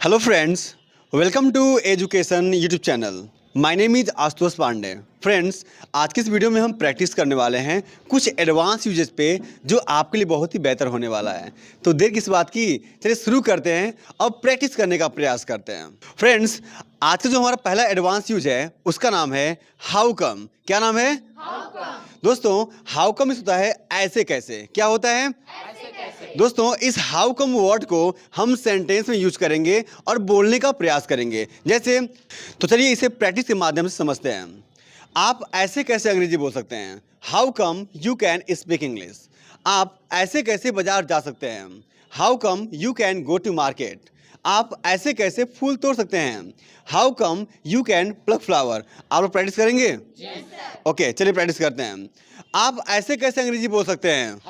Hello friends, welcome to education YouTube channel. My name is Ashutosh Pandey. Friends, आज की इस video में हम प्रैक्टिस करने वाले हैं कुछ एडवांस यूजेस पे जो आपके लिए बहुत ही बेहतर होने वाला है। तो देर किस बात की, चलिए शुरू करते हैं और प्रैक्टिस करने का प्रयास करते हैं। फ्रेंड्स, आज का जो हमारा पहला एडवांस यूज है उसका नाम है हाउ कम। क्या नाम है? दोस्तों, हाउ कम होता है ऐसे कैसे। क्या होता है? दोस्तों, इस हाउ कम वर्ड को हम सेंटेंस में यूज करेंगे और बोलने का प्रयास करेंगे। जैसे, तो चलिए इसे प्रैक्टिस के माध्यम से समझते हैं। आप ऐसे कैसे अंग्रेजी बोल सकते हैं? How come you can speak English. आप ऐसे कैसे बाजार जा सकते हैं? How come you can go to market. आप ऐसे कैसे फूल तोड़ सकते हैं? How come you can pluck flower. आप लोग प्रैक्टिस करेंगे? ओके, चलिए प्रैक्टिस करते हैं। आप ऐसे कैसे अंग्रेजी बोल सकते हैं?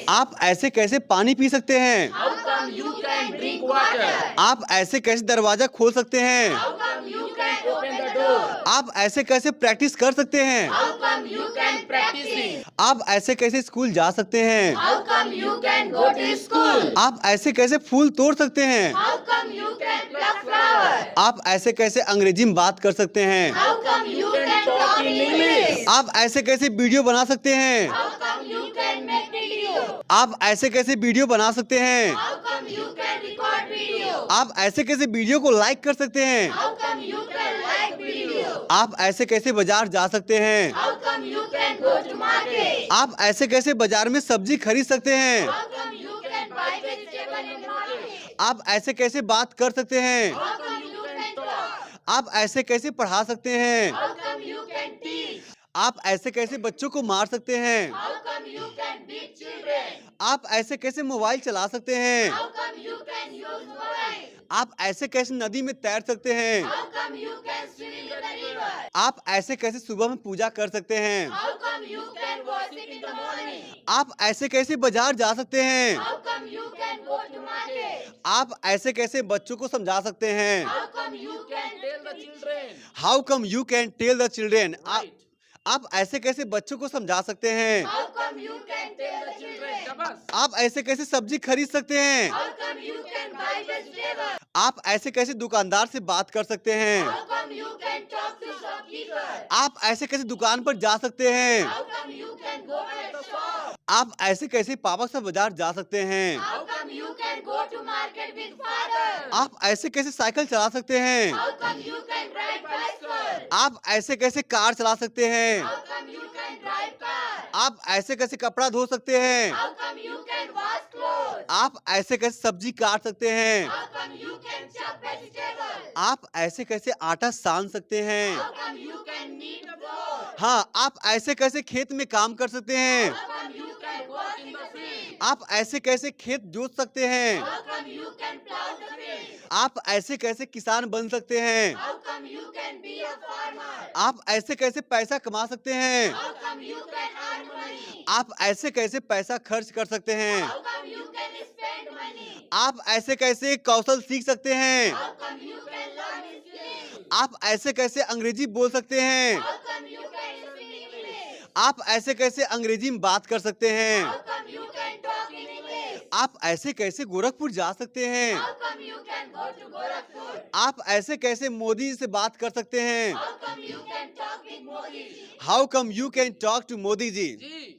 आप ऐसे कैसे पानी पी सकते हैं? How come you can drink water? आप ऐसे कैसे दरवाजा खोल सकते हैं? How come you can open the door? आप ऐसे कैसे प्रैक्टिस कर सकते हैं? How come you can practicing? आप ऐसे कैसे स्कूल जा सकते हैं? How come you can go to school? आप ऐसे कैसे फूल तोड़ सकते हैं? How come you can pluck flower? आप ऐसे कैसे अंग्रेजी में बात कर सकते हैं? How come you can talk in English? आप ऐसे कैसे वीडियो बना सकते हैं? How come you can make video? आप ऐसे कैसे वीडियो बना सकते हैं? How come you can record video? आप ऐसे कैसे वीडियो को लाइक कर सकते हैं? How come you can like video? आप ऐसे कैसे बाजार जा सकते हैं? How come you can go to market? आप ऐसे कैसे बाजार में सब्जी खरीद सकते हैं? How come you can buy vegetable in market? आप ऐसे कैसे बात कर सकते हैं? How come you can talk? आप ऐसे कैसे पढ़ा सकते हैं? How come you can teach? आप ऐसे कैसे बच्चों को मार सकते हैं? How come you can beat children? आप ऐसे कैसे मोबाइल चला सकते हैं? How come you can use mobile? आप ऐसे कैसे नदी में तैर सकते हैं? How come you can swim in the river? आप ऐसे कैसे सुबह में पूजा कर सकते हैं? How come you can worship in the morning? आप ऐसे कैसे बाजार जा सकते हैं? How come you can go to market? आप ऐसे कैसे बच्चों को समझा सकते हैं? How come you can tell the children? How come you can tell the children. आप ऐसे कैसे बच्चों को समझा सकते हैं? How come you can tell the children? आप ऐसे कैसे सब्जी खरीद सकते हैं? How come you can buy vegetable? आप ऐसे कैसे दुकानदार से बात कर सकते हैं? How come you can talk to shopkeeper? आप ऐसे कैसे दुकान पर जा सकते हैं? How come you can go to the shop? आप ऐसे कैसे पापा से बाजार जा सकते हैं? How come you can go to market with father? आप ऐसे कैसे साइकिल चला सकते हैं? How come you can ride bicycle? आप ऐसे कैसे कार चला सकते हैं? How come you can drive car? आप ऐसे कैसे कपड़ा धो सकते हैं? How come you can wash clothes? आप ऐसे कैसे सब्जी काट सकते हैं? How come you can chop vegetable? आप ऐसे कैसे आटा सान सकते हैं? How come you can knead flour? हाँ, आप ऐसे कैसे खेत में काम कर सकते हैं? How come you can work in the field? आप ऐसे कैसे खेत जोत सकते हैं? How come you can plow the field? आप ऐसे कैसे किसान बन सकते हैं? How come you can be a farmer? आप ऐसे कैसे पैसा कमा सकते हैं? How come you can earn money? आप ऐसे कैसे पैसा खर्च कर सकते हैं? How come you can spend money? आप ऐसे कैसे कौशल सीख सकते हैं? How come you can learn skills? आप ऐसे कैसे अंग्रेजी बोल सकते हैं? How come you can speak English? आप ऐसे कैसे अंग्रेजी में बात कर सकते हैं? How come you can talk in English? आप ऐसे कैसे गोरखपुर जा सकते हैं? How come you can go to Gorakhpur? आप ऐसे कैसे मोदी जी से बात कर सकते हैं? How come you can talk with Modi ji? How come you can talk to Modi ji. जी.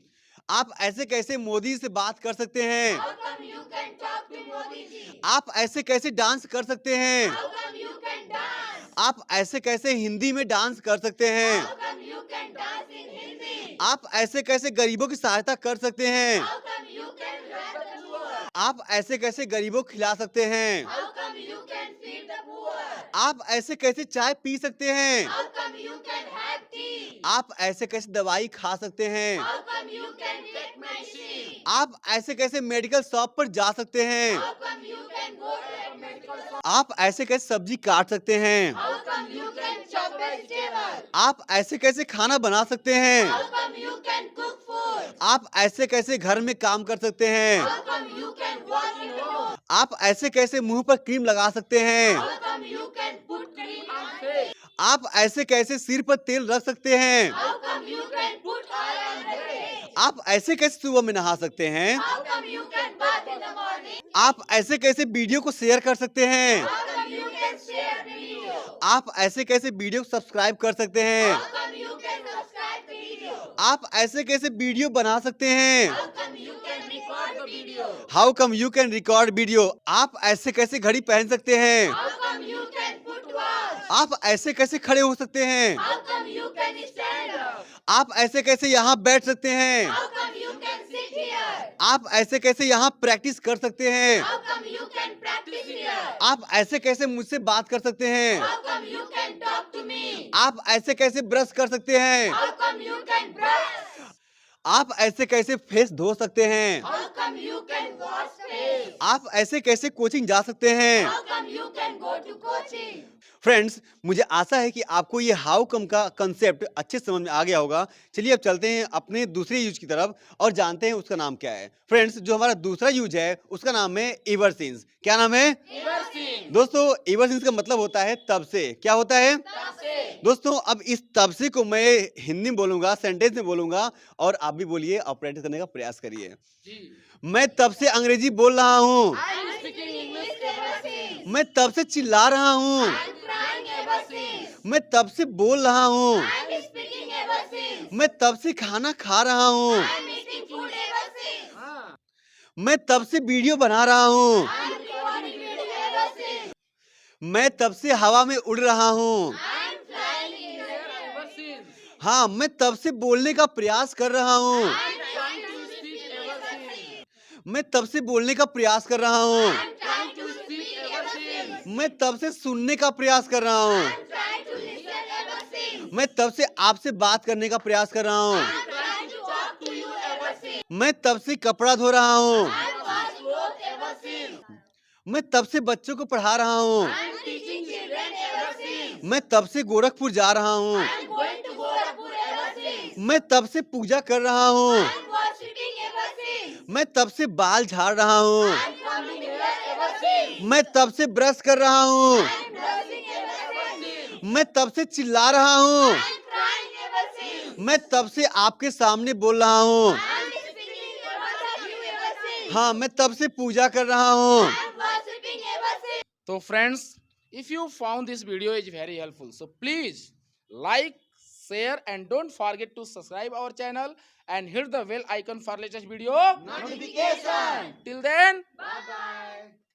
आप ऐसे कैसे मोदी जी से बात कर सकते हैं? How come you can talk to Modi ji? आप ऐसे कैसे डांस कर सकते हैं? How come you can dance? आप ऐसे कैसे हिंदी में डांस कर सकते हैं? How come you can dance in Hindi? आप ऐसे कैसे गरीबों की सहायता कर सकते हैं? How come you can help the poor? आप ऐसे कैसे गरीबों को खिला सकते हैं? How come you can feed the poor? आप ऐसे कैसे चाय पी सकते हैं? How come you can have tea? आप ऐसे कैसे दवाई खा सकते हैं? How come you can take medicine? आप ऐसे कैसे मेडिकल शॉप पर जा सकते हैं? How come you can go to a medical shop? आप ऐसे कैसे सब्जी काट सकते हैं? How come you can chop vegetable? आप ऐसे कैसे खाना बना सकते हैं? How come you can cook food? आप ऐसे कैसे घर में काम कर सकते हैं? How come you can work in home? आप ऐसे कैसे मुंह पर क्रीम लगा सकते हैं? How come you can put cream on face? आप ऐसे कैसे सिर पर तेल रख सकते हैं? How come you can put oil on the face? आप ऐसे कैसे सुबह में नहा सकते हैं? How come you can bath in the morning? आप ऐसे कैसे वीडियो को शेयर कर सकते हैं? How come you can share video? आप ऐसे कैसे वीडियो को सब्सक्राइब कर सकते हैं? How come you can subscribe video? आप ऐसे कैसे वीडियो बना सकते हैं? How come you can record video? How come you can record video? आप ऐसे कैसे घड़ी पहन सकते हैं? How come you can put watch? आप ऐसे कैसे खड़े हो सकते हैं? How come you can stand up? आप ऐसे कैसे यहाँ बैठ सकते हैं? How come you can sit here? आप ऐसे कैसे यहाँ प्रैक्टिस कर सकते हैं? How come you can practice here? आप ऐसे कैसे मुझसे बात कर सकते हैं? How come you can talk to me? आप ऐसे कैसे ब्रश कर सकते हैं? How come you can brush? आप ऐसे कैसे फेस धो सकते हैं? How come you can wash face? आप ऐसे कैसे कोचिंग जा सकते हैं? How come you can go to coaching? Friends, मुझे आशा है कि आपको ये हाउ कम का कंसेप्ट अच्छे समझ में आ गया होगा। चलिए अब चलते हैं अपने दूसरे यूज की तरफ और जानते हैं उसका नाम क्या है। फ्रेंड्स, जो हमारा दूसरा यूज है उसका नाम है एवर सिंस। क्या नाम है? Ever seen? दोस्तों, एवर सिंस का मतलब होता है तब से। क्या होता है? तब से। दोस्तों, अब इस तब से को मैं हिंदी में बोलूंगा, सेंटेंस में बोलूंगा और आप भी बोलिए और प्रैक्टिस करने का प्रयास करिए। मैं तब से अंग्रेजी बोल रहा हूँ। I'm speaking English ever since. मैं तब से चिल्ला रहा हूँ। I'm crying ever since. मैं तब से बोल रहा हूँ। I'm speaking ever since. मैं तब से खाना खा रहा हूँ। I'm eating food ever since. मैं तब से वीडियो बना रहा हूँ। I'm recording video ever since. मैं तब से हवा में उड़ रहा हूँ। I'm flying in the air. हाँ, मैं तब से बोलने का प्रयास कर रहा हूँ। I'm trying to speak ever since. मैं तब से बोलने का प्रयास कर रहा हूँ। I'm trying to speak ever since. मैं तब से सुनने का प्रयास कर रहा हूँ। I'm trying to listen ever since. मैं तब से आपसे बात करने का प्रयास कर रहा हूँ। I'm trying to talk to you ever since. मैं तब से कपड़ा धो रहा हूँ। I'm washing clothes ever since. मैं तब से बच्चों को पढ़ा रहा हूँ। I'm teaching children ever since. मैं तब से गोरखपुर जा रहा हूँ। I'm going to Gorakhpur ever since. मैं तब से पूजा कर रहा हूँ। I'm worshipping ever since. मैं तब से बाल झाड़ रहा हूँ। I'm coming here ever since. मैं तब से ब्रश कर रहा हूँ। I'm brushing ever since. मैं तब से चिल्ला रहा हूँ। I'm crying ever since. मैं तब से आपके सामने बोल रहा हूँ। I'm speaking in front of you ever since. हाँ, मैं तब से पूजा कर रहा हूँ। I'm worshipping ever since. So friends, if you found this video is very helpful, so please like, share and don't forget to subscribe our channel and hit the bell icon for latest video notification. Till then, Bye bye.